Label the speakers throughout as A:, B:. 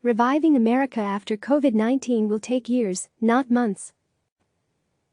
A: Reviving America after COVID-19 will take years, not months.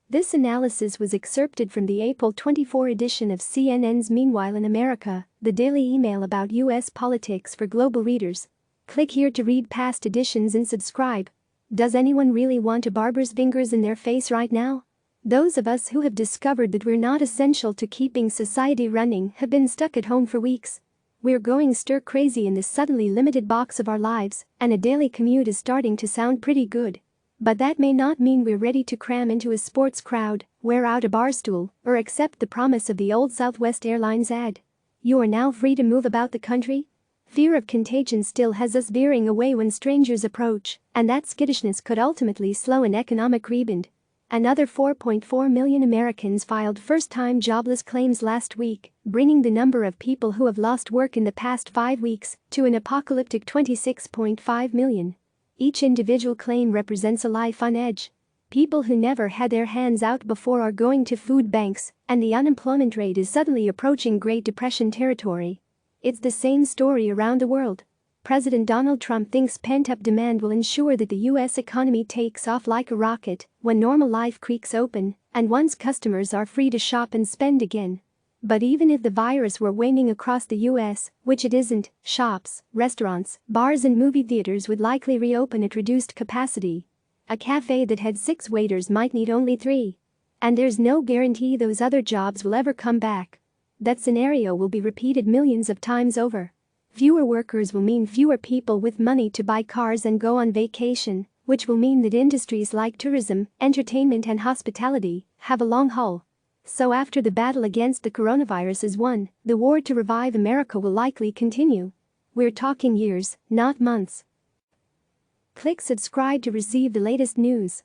A: This analysis was excerpted from the April 24 edition of CNN's Meanwhile in America, the daily email about U.S. politics for global readers. Click here to read past editions and subscribe. Does anyone really want a barber's fingers in their face right now? Those of us who have discovered that we're not essential to keeping society running have been stuck at home for weeks. We're going stir-crazy in this suddenly limited box of our lives, and a daily commute is starting to sound pretty good. But that may not mean we're ready to cram into a sports crowd, wear out a bar stool, or accept the promise of the old Southwest Airlines ad. You are now free to move about the country? Fear of contagion still has us veering away when strangers approach, and that skittishness could ultimately slow an economic rebound. Another 4.4 million Americans filed first-time jobless claims last week, bringing the number of people who have lost work in the past 5 weeks to an apocalyptic 26.5 million. Each individual claim represents a life on edge. People who never had their hands out before are going to food banks, and the unemployment rate is suddenly approaching Great Depression territory. It's the same story around the world. President Donald Trump thinks pent-up demand will ensure that the U.S. economy takes off like a rocket when normal life creaks open and once customers are free to shop and spend again. But even if the virus were waning across the U.S., which it isn't, shops, restaurants, bars and movie theaters would likely reopen at reduced capacity. A cafe that had 6 waiters might need only 3. And there's no guarantee those other jobs will ever come back. That scenario will be repeated millions of times over. Fewer workers will mean fewer people with money to buy cars and go on vacation, which will mean that industries like tourism, entertainment and hospitality have a long haul. So after the battle against the coronavirus is won, the war to revive America will likely continue. We're talking years, not months. Click subscribe to receive the latest news.